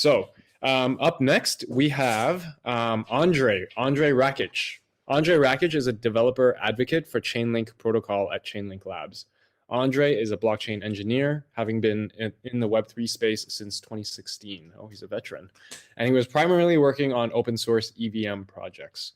Up next, we have Andrej Rakic. Andrej Rakic is a developer advocate for Chainlink protocol at Chainlink Labs. Andrej is a blockchain engineer, having been in the Web3 space since 2016. Oh, he's a veteran. And he was primarily working on open source EVM projects.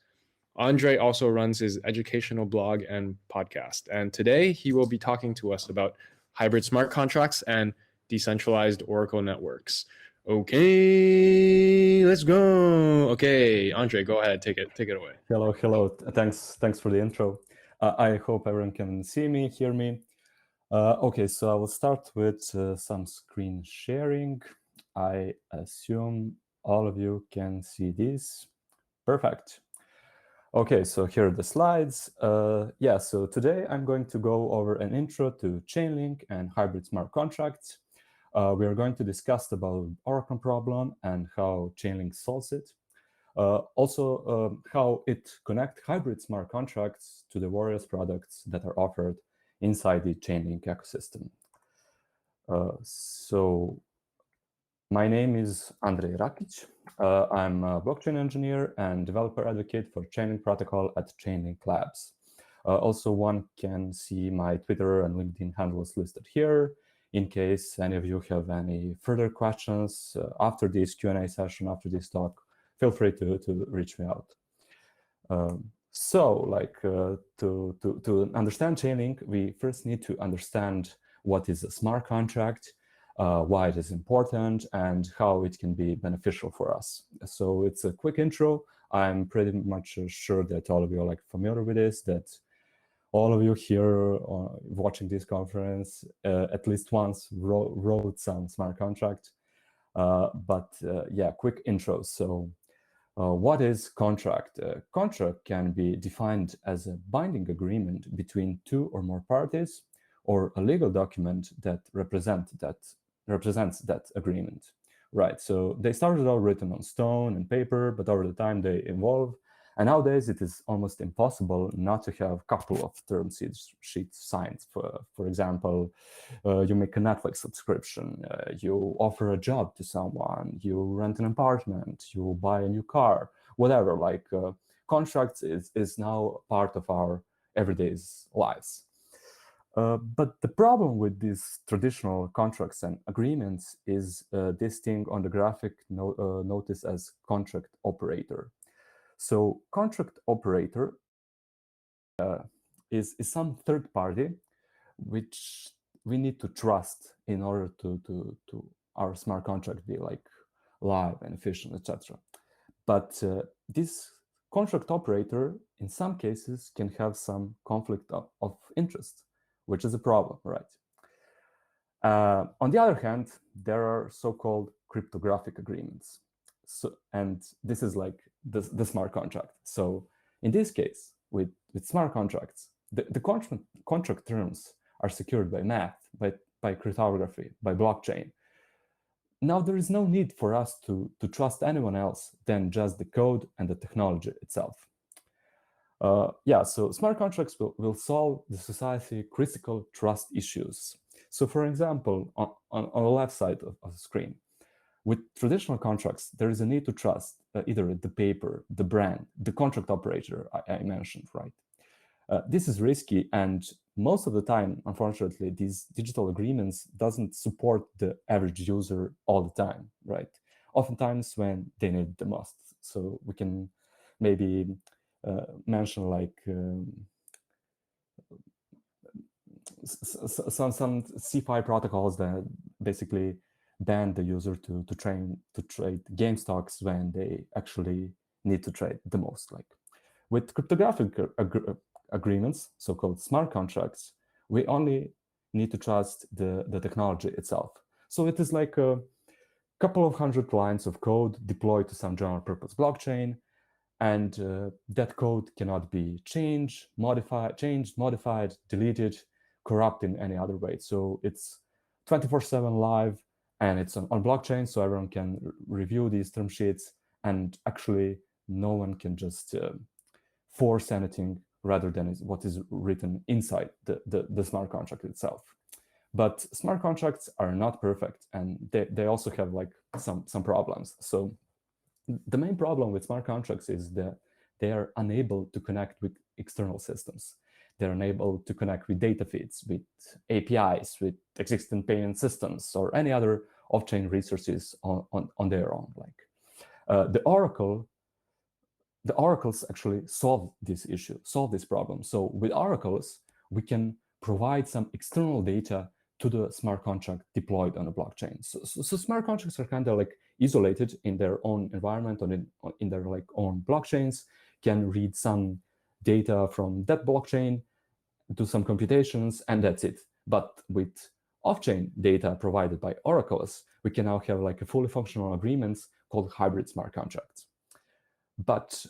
Andrej also runs his educational blog and podcast. And today he will be talking to us about hybrid smart contracts and decentralized Oracle networks. Okay, let's go. Okay, Andrej, go ahead, take it away. Hello. Thanks for the intro. I hope everyone can see me, hear me. Okay, so I will start with some screen sharing. I assume all of you can see this. Perfect. Okay, so here are the slides. So today I'm going to go over an intro to Chainlink and hybrid smart contracts. We are going to discuss about Oracle problem and how Chainlink solves it. Also, how it connects hybrid smart contracts to the various products that are offered inside the Chainlink ecosystem. So my name is Andrej Rakic. I'm a blockchain engineer and developer advocate for Chainlink protocol at Chainlink Labs. Also, one can see my Twitter and LinkedIn handles listed here. In case any of you have any further questions after this Q&A session, after this talk, feel free to reach me out. To understand Chainlink, we first need to understand what is a smart contract, why it is important, and how it can be beneficial for us. So it's a quick intro. I'm pretty much sure that all of you are familiar with this, that all of you here watching this conference at least once wrote some smart contract. Quick intro. So what is contract? Contract can be defined as a binding agreement between two or more parties, or a legal document that represents that agreement. Right, so they started out written on stone and paper, but over the time they evolve. And nowadays it is almost impossible not to have a couple of term sheets signed. For example, you make a Netflix subscription, you offer a job to someone, you rent an apartment, you buy a new car, whatever. Contracts is now part of our everyday lives. But the problem with these traditional contracts and agreements is this thing on the graphic noticed as contract operator. So contract operator is some third party which we need to trust in order to our smart contract be live and efficient, etc. But this contract operator in some cases can have some conflict of interest, which is a problem, right? On the other hand, there are so-called cryptographic agreements. And this is the smart contract. So in this case, with smart contracts, the contract terms are secured by math, by cryptography, by blockchain. Now there is no need for us to trust anyone else than just the code and the technology itself. So smart contracts will solve the society critical trust issues. So for example, on the left side of the screen, with traditional contracts, there is a need to trust either the paper, the brand, the contract operator I mentioned, right? This is risky, and most of the time, unfortunately, these digital agreements doesn't support the average user all the time, right? Oftentimes when they need it the most. So we can maybe mention some CeFi protocols that basically ban the user to trade game stocks when they actually need to trade the most. With cryptographic agreements, so-called smart contracts, we only need to trust the technology itself. So it is like a couple of hundred lines of code deployed to some general purpose blockchain, and that code cannot be changed, modified, deleted, corrupted in any other way. So it's 24/7 live, and it's on blockchain, so everyone can review these term sheets, and actually no one can just force anything rather than what is written inside the smart contract itself. But smart contracts are not perfect, and they also have like some problems. So the main problem with smart contracts is that they are unable to connect with external systems. They're unable to connect with data feeds, with APIs, with existing payment systems, or any other off-chain resources on their own. Like the oracles actually solve this issue, solve this problem. So with oracles, we can provide some external data to the smart contract deployed on a blockchain. So smart contracts are kind of like isolated in their own environment, or in their like own blockchains, can read some data from that blockchain, do some computations, and that's it. But with off-chain data provided by oracles, we can now have like a fully functional agreements called hybrid smart contracts. But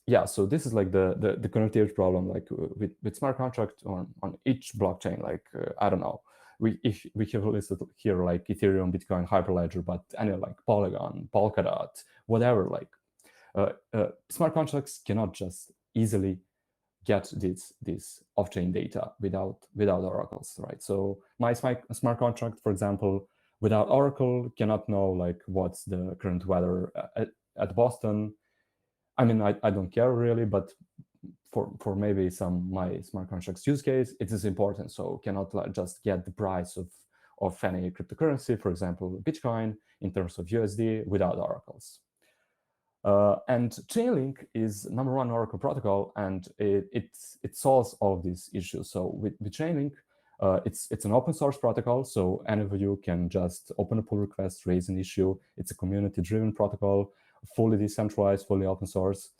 yeah, so this is like the connectivity problem, like with smart contract on each blockchain. Like I don't know, we have listed here like Ethereum, Bitcoin, Hyperledger, but any like Polygon, Polkadot, whatever. Like smart contracts cannot just easily get this off-chain data without oracles, right? So my smart contract, for example, without Oracle, cannot know like what's the current weather at Boston. I mean, I don't care really, but for maybe some my smart contracts use case, it is important. So cannot like just get the price of any cryptocurrency, for example, Bitcoin, in terms of USD without oracles. And Chainlink is #1 Oracle protocol, and it solves all of these issues. So with Chainlink, it's an open source protocol, so any of you can just open a pull request, raise an issue. It's a community-driven protocol, fully decentralized, fully open source.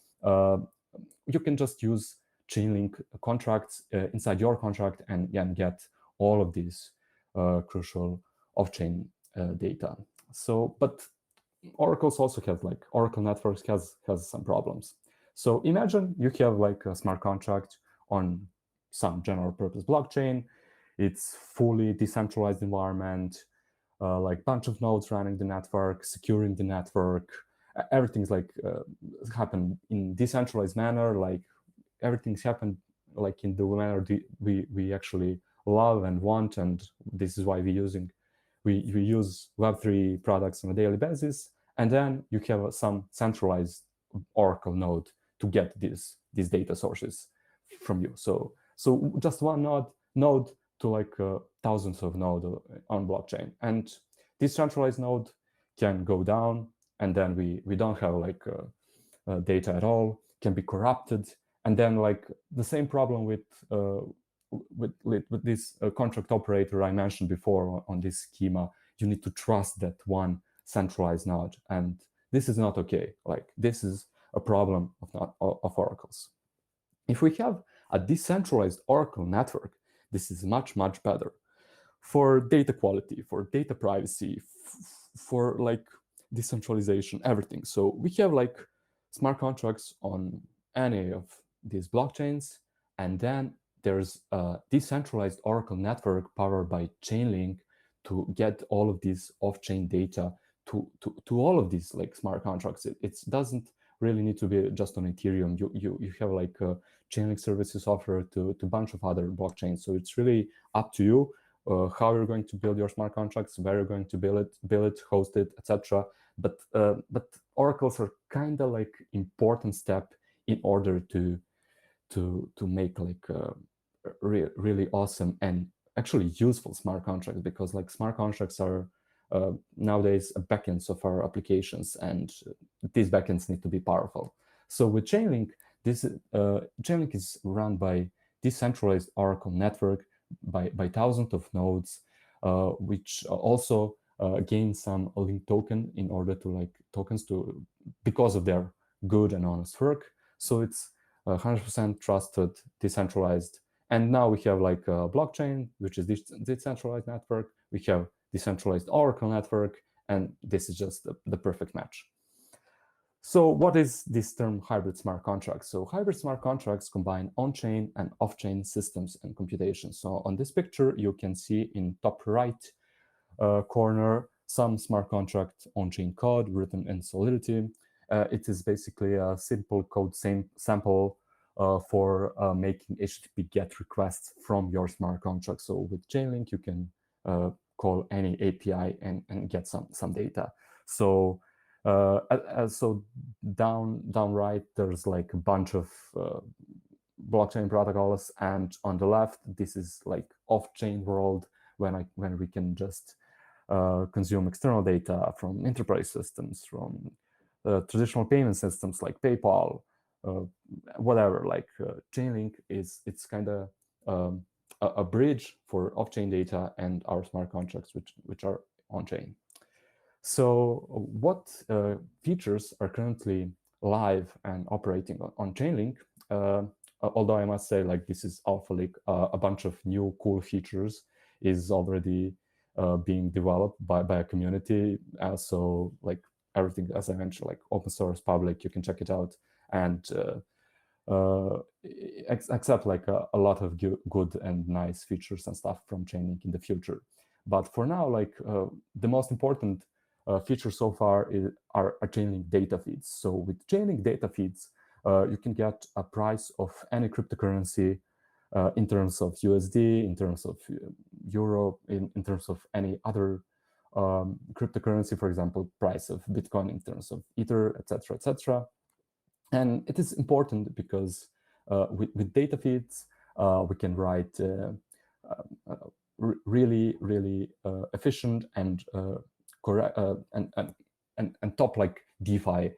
You can just use Chainlink contracts inside your contract and get all of these crucial off-chain data. So, but oracles also have like Oracle networks has some problems. So imagine you have like a smart contract on some general purpose blockchain. It's fully decentralized environment, like bunch of nodes running the network, securing the network. Everything's like happen in decentralized manner. Like everything's happened like in the manner we actually love and want, and this is why we use Web3 products on a daily basis. And then you have some centralized Oracle node to get these data sources from you. So just one node to like thousands of nodes on blockchain. And this centralized node can go down, and then we don't have like data at all, can be corrupted. And then like the same problem with this contract operator I mentioned before on this schema. You need to trust that one centralized node, and this is not okay. Like this is a problem of oracles. If we have a decentralized Oracle network, this is much better for data quality, for data privacy, for like decentralization, everything. So we have like smart contracts on any of these blockchains, and then there's a decentralized Oracle network powered by Chainlink to get all of this off-chain data to all of these like smart contracts. It doesn't really need to be just on Ethereum. You have like Chainlink services offered to a bunch of other blockchains. So it's really up to you how you're going to build your smart contracts, where you're going to build it, host it, etc. But oracles are kind of like important step in order to make like really awesome and actually useful smart contracts, because like smart contracts are nowadays backends of our applications, and these backends need to be powerful. So with Chainlink, Chainlink is run by decentralized Oracle network by thousands of nodes, which also gain some link token in order to like tokens to because of their good and honest work. So it's 100% trusted, decentralized. And now we have like a blockchain, which is decentralized network. We have decentralized Oracle network, and this is just the perfect match. So what is this term hybrid smart contracts? So hybrid smart contracts combine on-chain and off-chain systems and computation. So on this picture, you can see in top right corner some smart contract on-chain code written in Solidity. It is basically a simple code sample for making HTTP GET requests from your smart contract. So with Chainlink, you can call any API and get some data. So so down right, there's like a bunch of blockchain protocols, and on the left, this is like off-chain world when we can just consume external data from enterprise systems, from traditional payment systems like PayPal, whatever. Like Chainlink it's kind of a bridge for off-chain data and our smart contracts, which are on-chain. So what features are currently live and operating on Chainlink? Although I must say, like, this is alpha leak, a bunch of new cool features is already being developed by a community. So like everything, as I mentioned, like open source, public, you can check it out. And accept like a lot of good and nice features and stuff from Chainlink in the future. But for now, like the most important feature so far are Chainlink data feeds. So with Chainlink data feeds, you can get a price of any cryptocurrency in terms of USD, in terms of Euro, in terms of any other cryptocurrency, for example, price of Bitcoin in terms of Ether, etc., etc. And it is important because with data feeds, we can write really efficient and correct and top like DeFi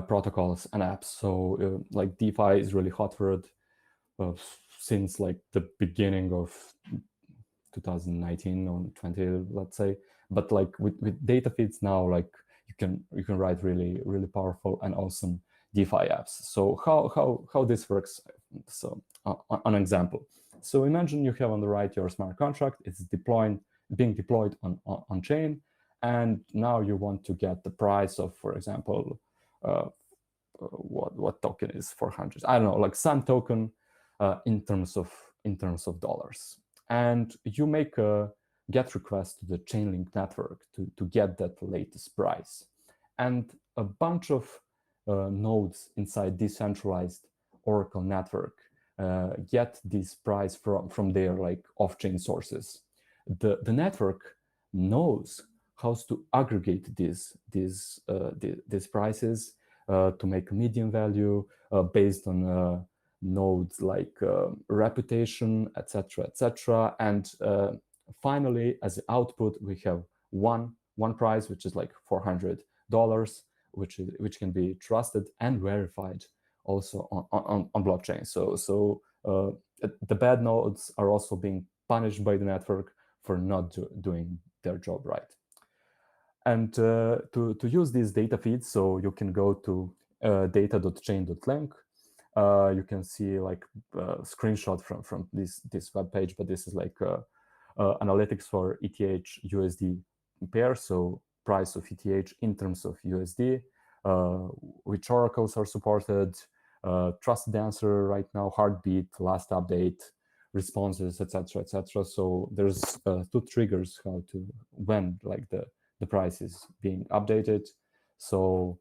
protocols and apps. So like DeFi is really hot word since like the beginning of 2019 or 20, let's say. But like with data feeds now, like you can write really powerful and awesome DeFi apps. So how this works? So an example. So imagine you have on the right your smart contract. It's being deployed on chain, and now you want to get the price of, for example, what token is 400? I don't know, like some token in terms of dollars, and you make a GET request to the Chainlink network to get that latest price, and a bunch of nodes inside Decentralized Oracle network get this price from their like off-chain sources. The network knows how to aggregate these prices to make a median value based on nodes like reputation, etc., etc. And finally, as the output, we have one price, which is like $400, which can be trusted and verified also on blockchain. So the bad nodes are also being punished by the network for not doing their job right. And to use these data feeds, so you can go to data.chain.link. You can see like a screenshot from this web page, but this is like analytics for ETH USD pair. So price of ETH in terms of USD, which oracles are supported, trusted answer right now, heartbeat, last update, responses, etc., etc. So there's two triggers when like the price is being updated. So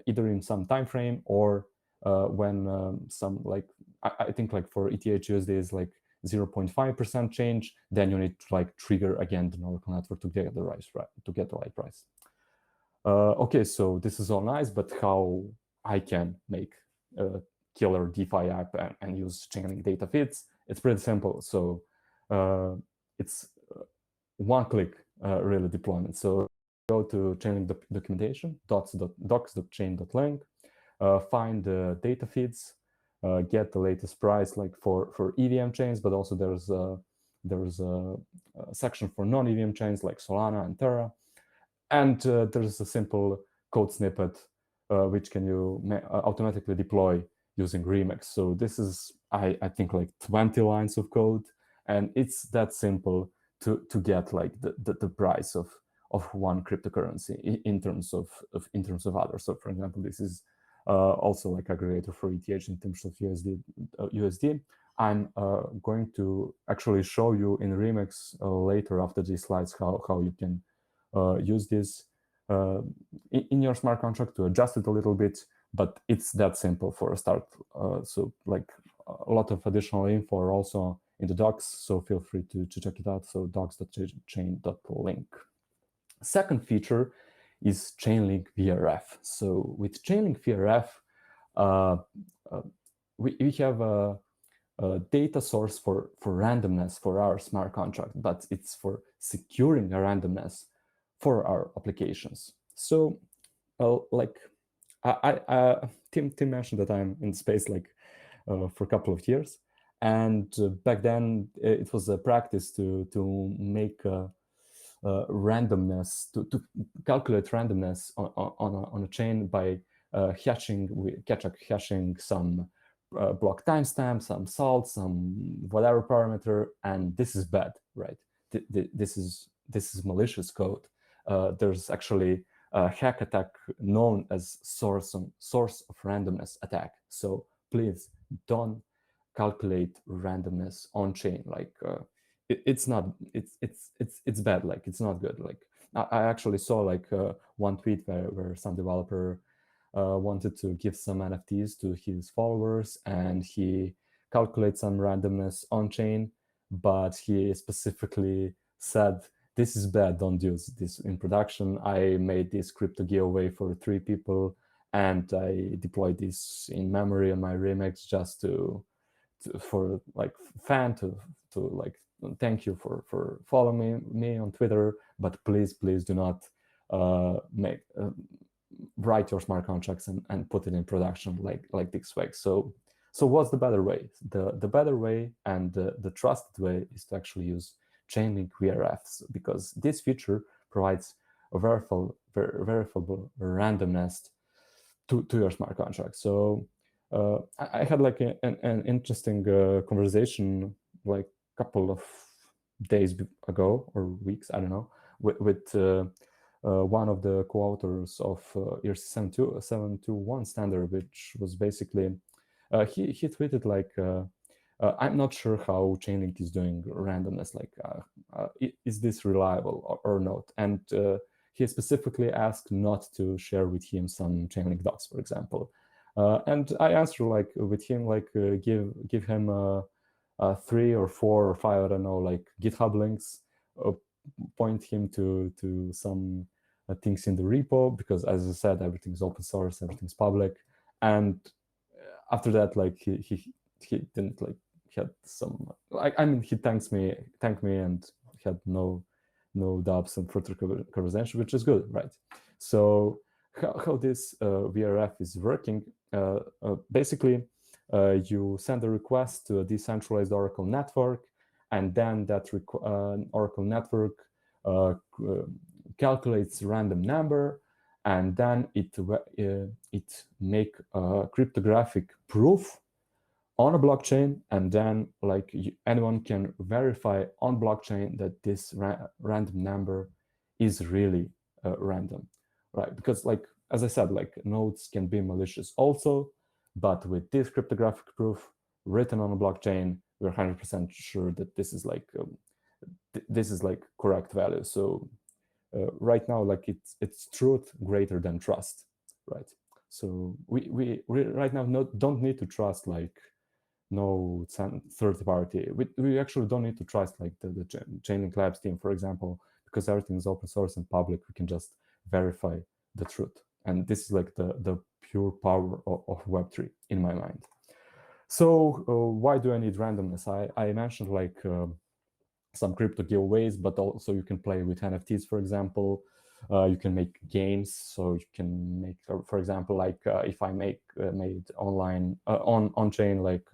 either in some time frame or when some like I think like for ETH USD is like 0.5% change, then you need to like trigger again the Oracle network to get the right price. Okay, so this is all nice, but how I can make a killer DeFi app and use Chainlink data feeds? It's pretty simple. So it's one-click really deployment. So go to Chainlink documentation, docs.chain.link, find the data feeds, get the latest price like for EVM chains, but also there's a section for non-EVM chains like Solana and Terra. And there's a simple code snippet which can you automatically deploy using Remix. So this is, I think, like 20 lines of code, and it's that simple to get like the price of one cryptocurrency in terms of others. So for example, this is also like aggregator for ETH in terms of USD. I'm going to actually show you in Remix later after these slides how you can use this in your smart contract to adjust it a little bit, but it's that simple for a start. So like a lot of additional info are also in the docs, so feel free to check it out. So docs.chain.link. Second feature is Chainlink VRF. So with Chainlink VRF, we have a data source for randomness for our smart contract, but it's for securing a randomness for our applications. So like Tim mentioned that I'm in space like for a couple of years, and back then it was a practice to make randomness, to calculate randomness on a chain by hashing some block timestamp, some salt, some whatever parameter, and this is bad, right? This is malicious code. There's actually a hack attack known as source of randomness attack. So please don't calculate randomness on chain. Like it's bad. Like it's not good. Like I actually saw like one tweet where some developer wanted to give some NFTs to his followers, and he calculates some randomness on chain, but he specifically said, this is bad, don't use this in production. I made this crypto giveaway for 3 people, and I deployed this in memory on my remix just for like fan to like thank you for following me on Twitter, but please do not write your smart contracts and put it in production like this way. So what's the better way? The better way and the trusted way is to actually use Chainlink VRFs, because this feature provides a verifiable randomness to your smart contract. So I had like an interesting conversation like a couple of days ago or weeks, I don't know, with one of the co-authors of ERC 721 standard, which was basically, he tweeted like, I'm not sure how Chainlink is doing randomness, like is this reliable or not? And he specifically asked not to share with him some Chainlink docs, for example. And I answered like with him, like give him 3 or 4 or 5, I don't know, like GitHub links, point him to some things in the repo, because as I said, everything's open source, everything's public. And after that, like he didn't like, had some, I mean, he thanked me and had no doubts and further conversation, which is good, right? So how this VRF is working, basically you send a request to a decentralized Oracle network, and then that Oracle network calculates random number, and then it make a cryptographic proof on a blockchain, and then like anyone can verify on blockchain that this random number is really random, right? Because like, as I said, like nodes can be malicious also, but with this cryptographic proof written on a blockchain, we're 100% sure that this is like correct value. So right now, like it's truth greater than trust, right? So we right now don't need to trust like no third party. We actually don't need to trust like the Chainlink Labs team, for example, because everything is open source and public. We can just verify the truth, and this is like the pure power of Web3 in my mind. So why do I need randomness? I mentioned like some crypto giveaways, but also you can play with NFTs, for example. You can make games, so you can make, for example, like if I made online on chain like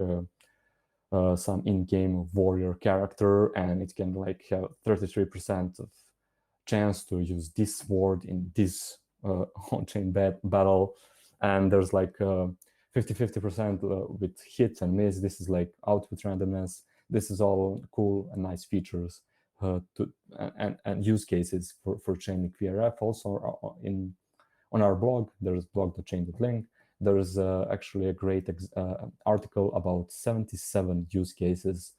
some in-game warrior character, and it can like have 33% of chance to use this sword in this on-chain battle, and there's like 50% with hit and miss. This is like output randomness. This is all cool and nice features and use cases for Chainlink VRF. Also on our blog, there's blog.chain.link. There's actually a great article about 77 use cases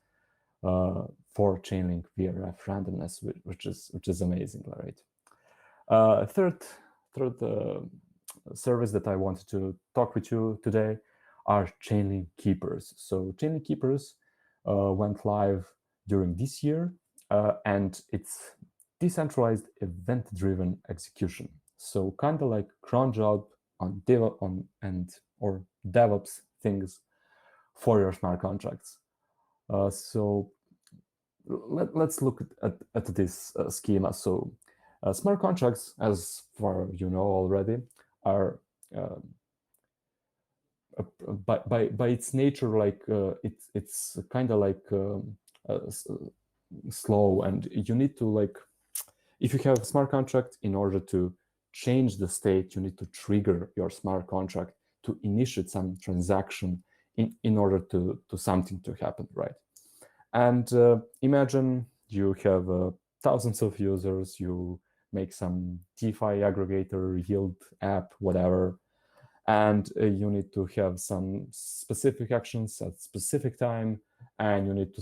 for Chainlink VRF randomness, which is amazing, right? Third service that I wanted to talk with you today are Chainlink Keepers. So Chainlink Keepers went live during this year, and it's decentralized event-driven execution. So kind of like cron job on or DevOps things for your smart contracts. So let's look at this schema. So smart contracts, as far you know already, are by its nature, like it's kind of like slow, and you need to, like, if you have a smart contract, in order to change the state, you need to trigger your smart contract to initiate some transaction in order to something to happen, right? And imagine you have thousands of users, you make some DeFi aggregator, yield app, whatever, and you need to have some specific actions at specific time, and you need to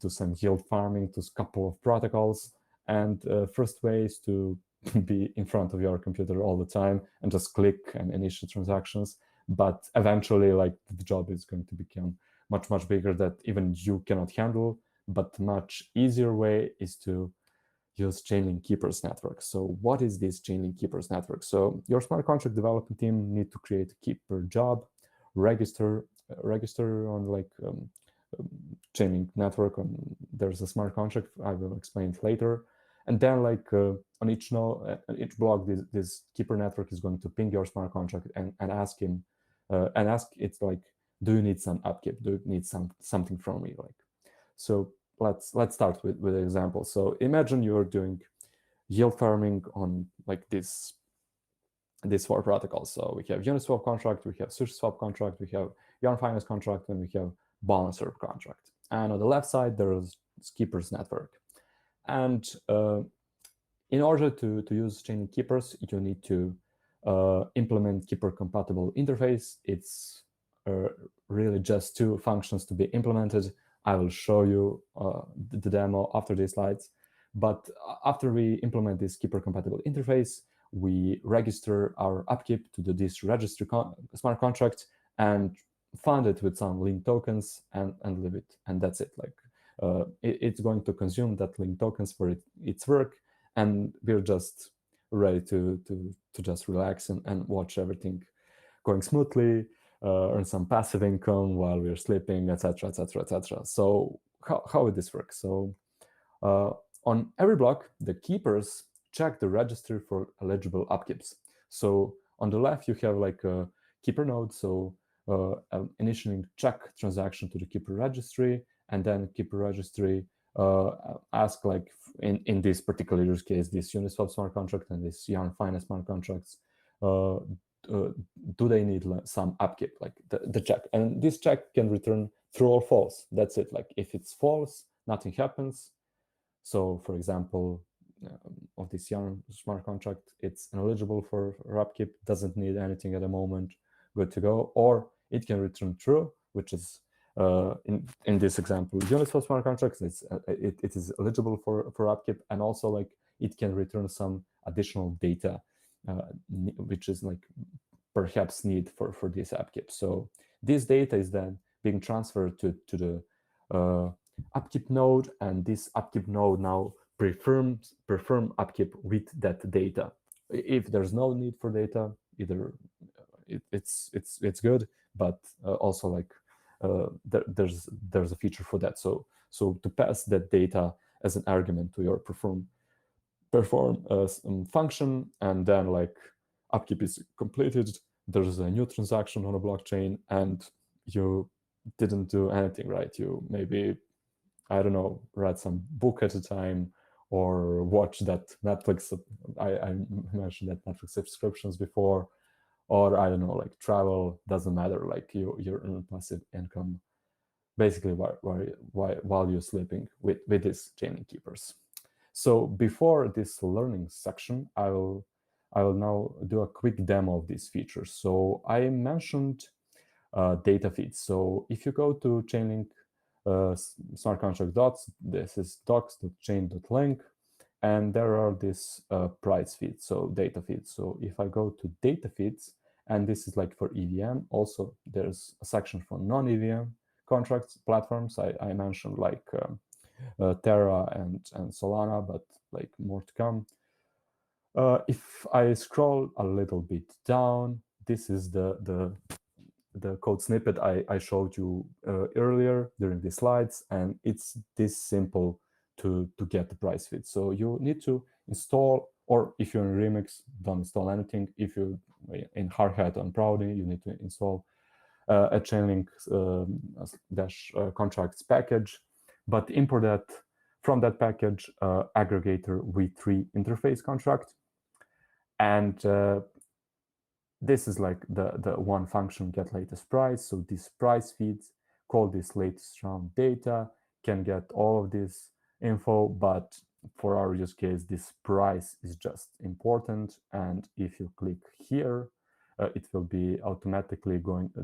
do some yield farming to a couple of protocols. And first way is to be in front of your computer all the time and just click and initiate transactions. But eventually, like, the job is going to become much bigger that even you cannot handle. But much easier way is to use Chainlink Keepers network. So what is this Chainlink Keepers network? So your smart contract development team need to create a keeper job, register on like Chainlink network. There's a smart contract. I will explain it later. And then, like, on each node, each block, this keeper network is going to ping your smart contract and ask him, and ask it, like, do you need some upkeep? Do you need something from me? Like, so let's start with an example. So imagine you're doing yield farming on like these four protocols. So we have Uniswap contract, we have SushiSwap contract, we have Yarn Finance contract, and we have Balancer contract. And on the left side, there is Keepers network. And in order to use Chainlink Keepers, you need to implement keeper compatible interface. It's really just two functions to be implemented. I will show you the demo after these slides. But after we implement this keeper compatible interface, we register our upkeep to this registry smart contract and fund it with some link tokens and leave it. And that's it. Like, it's going to consume that link tokens for its work, and we're just ready to just relax and watch everything going smoothly, earn some passive income while we're sleeping, etc., etc., etc. So how would this work? So on every block, the keepers check the registry for eligible upkeeps. So on the left, you have like a keeper node. So initiating check transaction to the keeper registry, and then keeper registry ask, like, in this particular use case, this Uniswap smart contract and this Yarn Finance smart contracts, do they need some upkeep, like the check? And this check can return true or false. That's it. Like, if it's false, nothing happens. So for example, of this Yarn smart contract, it's ineligible for upkeep, doesn't need anything at the moment, good to go. Or it can return true, which is in this example, Uniswap smart contracts, it is eligible for upkeep, and also, like, it can return some additional data, which is like perhaps need for this upkeep. So this data is then being transferred to the upkeep node, and this upkeep node now perform upkeep with that data. If there's no need for data, either it's good, but also, like, there's a feature for that. So to pass that data as an argument to your perform function, and then, like, upkeep is completed, there's a new transaction on a blockchain, and you didn't do anything, right? You maybe, I don't know, read some book at a time, or watch that Netflix. I mentioned that Netflix subscriptions before, or I don't know, like, travel, doesn't matter. Like, you earn passive income basically while you're sleeping with these Chainlink Keepers. So before this learning section, I will now do a quick demo of these features. So I mentioned data feeds. So if you go to Chainlink smart contract docs, this is docs.chain.link, and there are these price feeds, so data feeds. So if I go to data feeds, and this is like for EVM, also there's a section for non-EVM, contracts platforms. I mentioned like Terra and Solana, but like more to come. If I scroll a little bit down, this is the code snippet I showed you earlier during the slides, and it's this simple to get the price feed. So you need to install, or if you're in Remix, don't install anything. If you're in Hardhat on Proudy, you need to install a Chainlink contracts package, but import that from that package aggregator v3 interface contract. And this is like the one function, get latest price. So this price feeds call this latest round data, can get all of this info, but for our use case, this price is just important. And if you click here, it will be automatically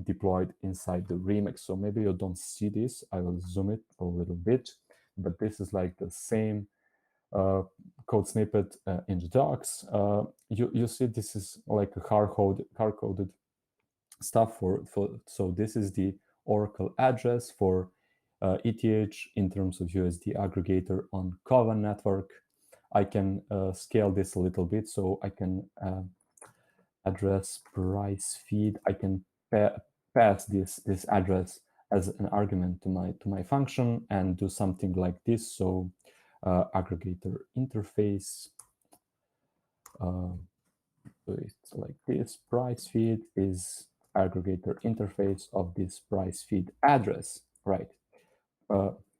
deployed inside the Remix. So maybe you don't see this. I will zoom it a little bit, but this is like the same code snippet in the docs. You see this is like a hard-coded stuff so this is the Oracle address for ETH in terms of USD aggregator on Kovan network. I can scale this a little bit, so I can address price feed. I can pass this address as an argument to my function and do something like this. So aggregator interface, it's like this, price feed is aggregator interface of this price feed address, right?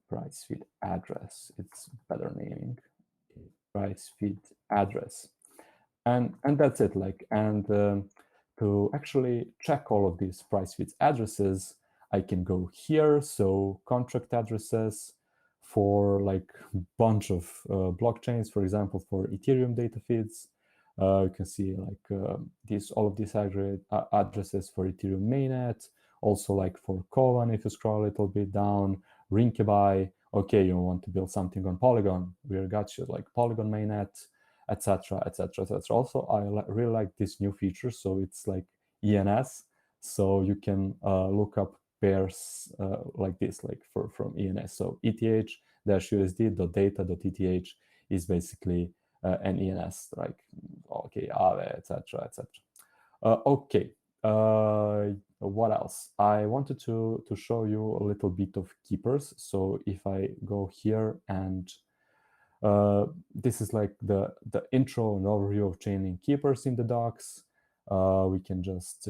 Price feed address, it's better naming, price feed address. And that's it, like, and to actually check all of these price feeds addresses, I can go here, so contract addresses for like bunch of blockchains, for example, for Ethereum data feeds. You can see like all of these addresses for Ethereum mainnet, also like for Kovan, if you scroll a little bit down, Rinkebai, okay, you want to build something on Polygon, we got you, like Polygon mainnet, etc., etc., etc. Also, I really like this new feature, so it's like ENS, so you can look up pairs like this, like from ENS. So ETH-USD.data.eth is basically an ENS, like okay, Aave, etc., etc. Okay, what else? I wanted to show you a little bit of keepers. So if I go here and this is like the intro and overview of Chainlink Keepers in the docs. We can just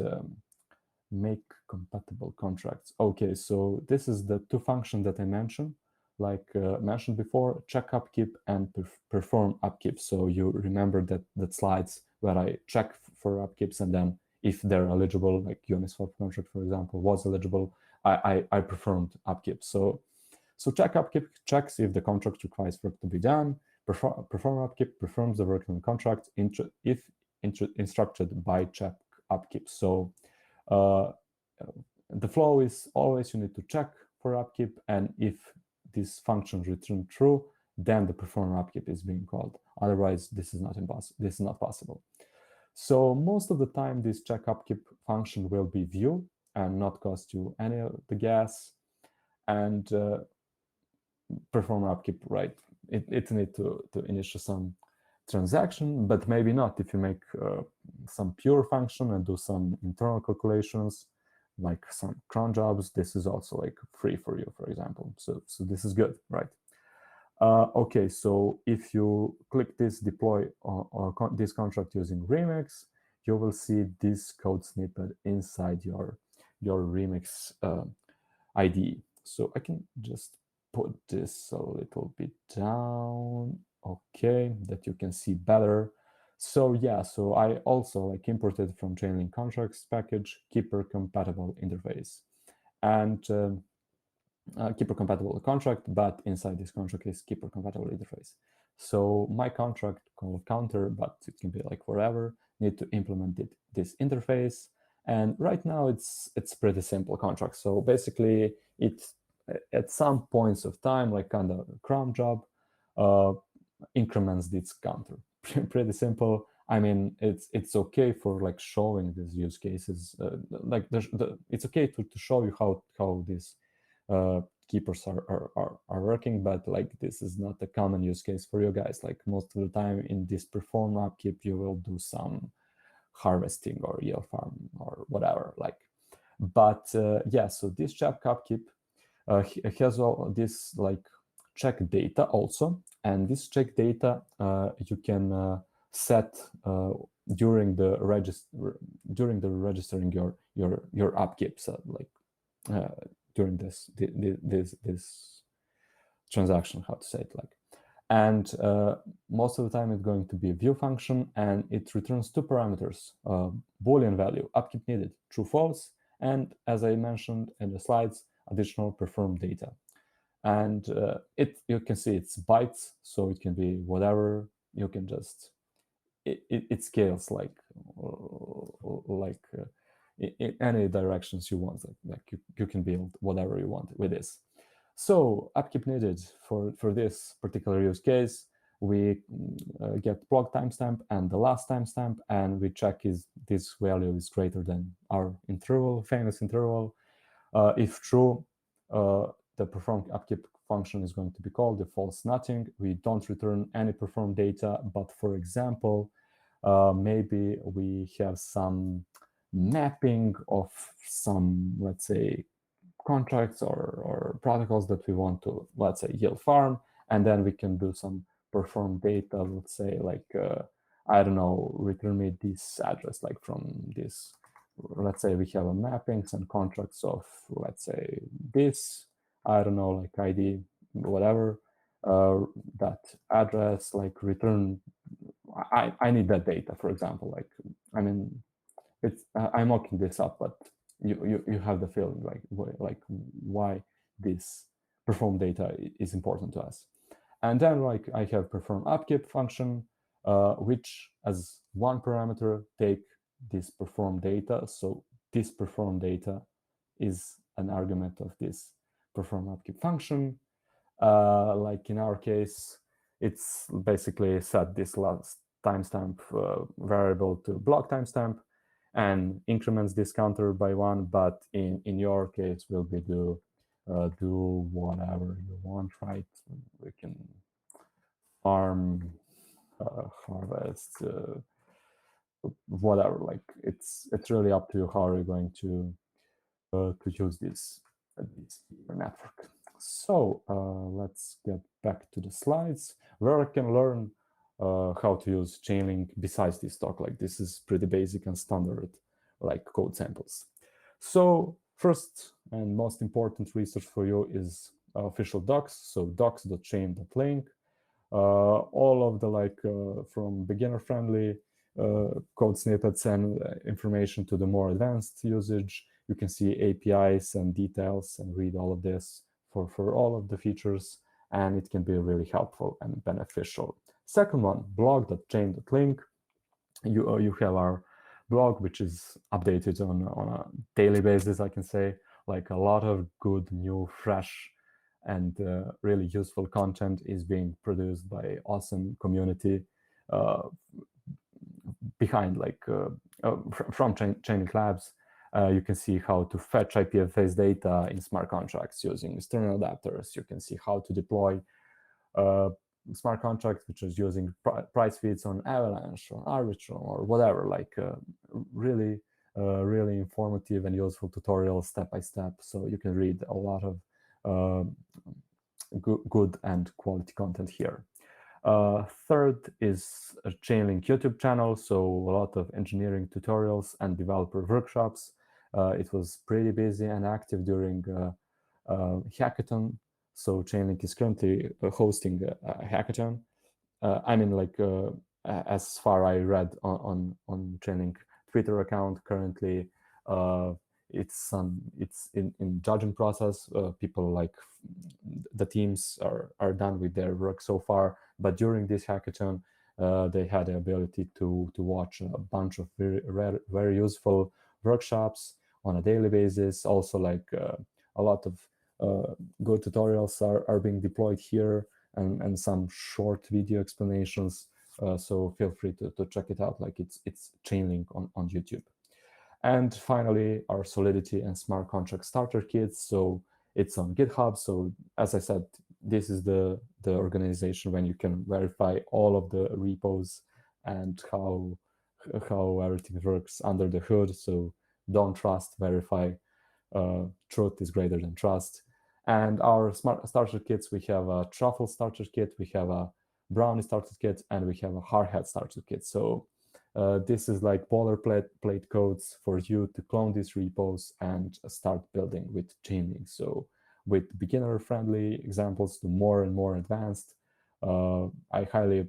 make compatible contracts. Okay, so this is the two functions that I mentioned, like mentioned before, check upkeep and perform upkeep. So you remember that slides where I check for upkeeps, and then if they're eligible, like Uniswap contract, for example, was eligible, I performed upkeep. So check upkeep checks if the contract requires work to be done. Perform upkeep performs the work on the contract if instructed by check upkeep. So the flow is always you need to check for upkeep, and if this function return true, then the perform upkeep is being called. Otherwise, this is not possible. So most of the time, this check upkeep function will be view and not cost you any of the gas. And perform upkeep, right? It need to initiate some transaction, but maybe not if you make some pure function and do some internal calculations, like some cron jobs. This is also like free for you, for example. So this is good, right? Okay, so if you click this deploy or this contract using Remix, you will see this code snippet inside your Remix IDE. So I can just put this a little bit down, okay, that you can see better. So yeah, so I also like imported from Chainlink contracts package keeper compatible interface, and keeper compatible contract, but inside this contract is keeper compatible interface. So my contract called counter, but it can be like whatever, need to implement this interface. And right now it's pretty simple contract. So basically it at some points of time, like kind of cron job, increments this counter. Pretty simple. I mean, it's okay for like showing these use cases. Like it's okay to show you how this keepers are working, but like this is not a common use case for you guys. Like most of the time in this perform upkeep, you will do some harvesting or yield farm or whatever. Like, but yeah, so this chap upkeep has all this like check data also, and this check data you can set during the registering your upkeep. So like during this transaction, how to say it, like, and most of the time it's going to be a view function, and it returns two parameters: Boolean value, upkeep needed, true, false, and as I mentioned in the slides, additional perform data. And you can see it's bytes, so it can be whatever. You can just it scales like in any directions you want. Like you can build whatever you want with this. So upkeep needed for this particular use case, we get block timestamp and the last timestamp, and we check is this value is greater than our interval, famous interval. If true, the perform upkeep function is going to be called. If false, nothing. We don't return any perform data, but for example, maybe we have some mapping of some, let's say, contracts or protocols that we want to, let's say, yield farm, and then we can do some perform data, let's say, like, I don't know, return me this address, like from this, let's say we have a mappings and contracts of, let's say, this, I don't know, like ID, whatever, that address, like return, I need that data, for example, like, I mean, it's, I'm mocking this up, but you have the feeling like why this perform data is important to us. And then like I have perform upkeep function, which as one parameter take this perform data. So this perform data is an argument of this perform upkeep function. Like in our case, it's basically set this last timestamp variable to block timestamp and increments this counter by 1, but in your case will be do whatever you want, right? We can farm, harvest, whatever. Like it's really up to you how you're going to use this network. So let's get back to the slides where I can learn how to use Chainlink besides this talk. Like this is pretty basic and standard, like code samples. So first and most important resource for you is official docs. So docs.chain.link. All of the like from beginner friendly code snippets and information to the more advanced usage. You can see APIs and details and read all of this for all of the features, and it can be really helpful and beneficial. Second one, blog.chain.link. You have our blog, which is updated on a daily basis, I can say, like a lot of good, new, fresh, and really useful content is being produced by awesome community behind, like from Chainlink Labs. You can see how to fetch IPFS data in smart contracts using external adapters. You can see how to deploy smart contracts, which is using price feeds on Avalanche or Arbitrum or whatever, like really informative and useful tutorials step by step. So you can read a lot of good and quality content here. Third is a Chainlink YouTube channel, so a lot of engineering tutorials and developer workshops. It was pretty busy and active during hackathon. So Chainlink is currently hosting a hackathon. I mean, like as far I read on Chainlink Twitter account, currently it's in judging process. People like the teams are done with their work so far, but during this hackathon, they had the ability to watch a bunch of very useful workshops on a daily basis. Also, like a lot of good tutorials are being deployed here, and some short video explanations. So feel free to check it out. Like it's Chainlink on YouTube. And finally, our Solidity and smart contract starter kits. So It's on GitHub. So as I said, this is the organization when you can verify all of the repos and how everything works under the hood. So don't trust, verify. Truth is greater than trust. And our smart starter kits, we have a truffle starter kit, we have a brownie starter kit, and we have a hardhat starter kit. So this is like boilerplate codes for you to clone these repos and start building with Chainlink. So with beginner-friendly examples to more and more advanced, I highly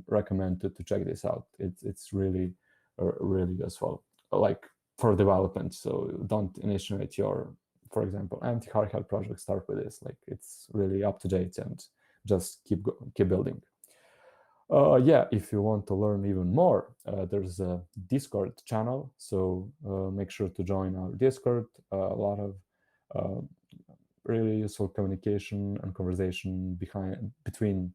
recommend to check this out. It's really, really useful, like for development. So don't initiate your, for example, anti-hardhat project, start with this. Like it's really up to date and just keep building. Yeah, if you want to learn even more, there's a Discord channel. So make sure to join our Discord. A lot of really useful communication and conversation between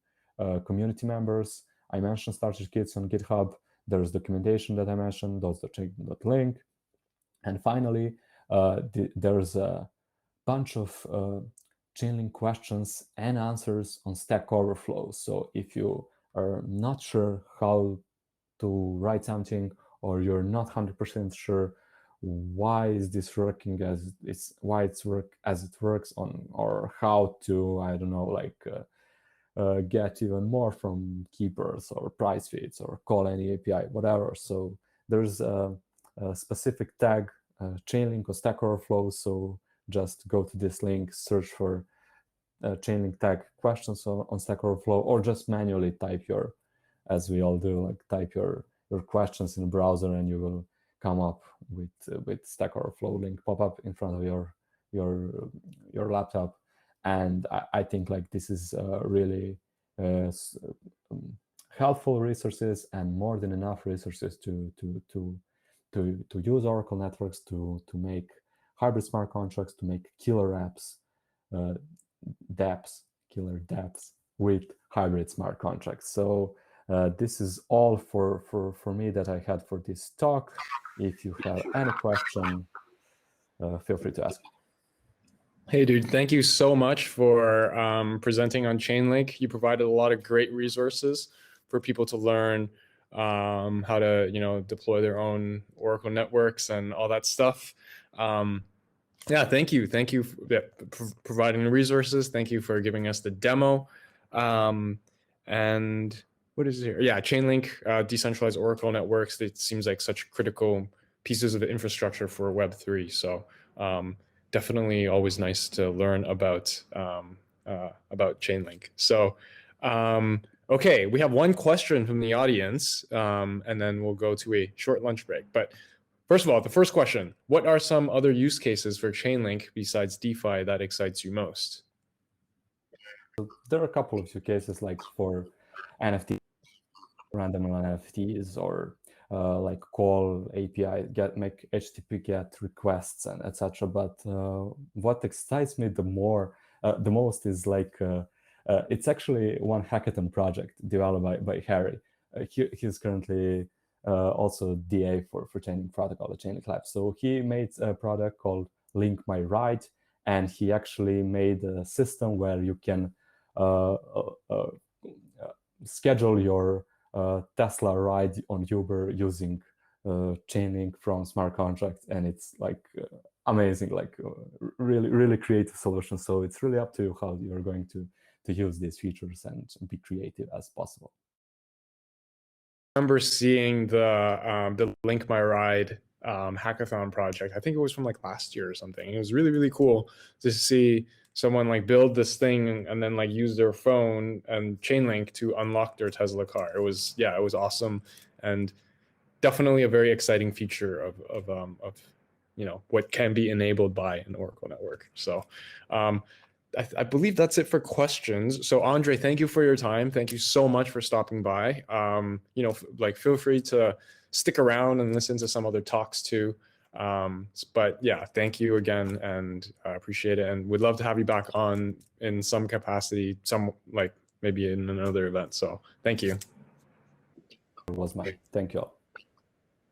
community members. I mentioned starter kits on GitHub. There's documentation that I mentioned, those that link. And finally, there's a bunch of Chainlink questions and answers on Stack Overflow. So if you are not sure how to write something, or you're not 100% sure why is this working as it works on, or how to, I don't know, like get even more from keepers or price feeds or call any API, whatever. So there's a specific tag, Chainlink or Stack Overflow. So just go to this link, search for Chainlink tag questions on Stack Overflow, or just manually type your, as we all do, like type your questions in the browser, and you will come up with Stack Overflow link pop up in front of your laptop. And I think like this is really helpful resources, and more than enough resources to use Oracle networks to make hybrid smart contracts, to make killer apps, killer dApps with hybrid smart contracts. So this is all for me that I had for this talk. If you have any question, feel free to ask. Hey, dude, thank you so much for presenting on Chainlink. You provided a lot of great resources for people to learn how to, deploy their own Oracle networks and all that stuff. Yeah, thank you. Thank you for providing the resources. Thank you for giving us the demo. And what is it here? Yeah, Chainlink, decentralized Oracle networks. It seems like such critical pieces of infrastructure for Web3. So definitely always nice to learn about Chainlink. So okay, we have one question from the audience, and then we'll go to a short lunch break. But first of all, the first question, what are some other use cases for Chainlink besides DeFi that excites you most? There are a couple of use cases, like for NFT, random NFTs, or like call API, make HTTP GET requests, and etc. But what excites me the most is like it's actually one hackathon project developed by Harry. He's currently also DA for Chainlink protocol at Chainlink Labs. So he made a product called Link My Ride, and he actually made a system where you can schedule your Tesla ride on Uber using Chainlink from smart contracts, and it's like amazing, like really creative solution. So it's really up to you how you're going to use these features and be creative as possible. I remember seeing the Link My Ride hackathon project. I think it was from like last year or something. It was really cool to see someone like build this thing and then like use their phone and Chainlink to unlock their Tesla car. It was awesome, and definitely a very exciting feature of what can be enabled by an Oracle network. So I believe that's it for questions. So Andrej, thank you for your time. Thank you so much for stopping by. Feel free to stick around and listen to some other talks too. But yeah, thank you again, and I appreciate it. And we'd love to have you back on in some capacity, maybe in another event. So thank you. It was mine. Thank you all.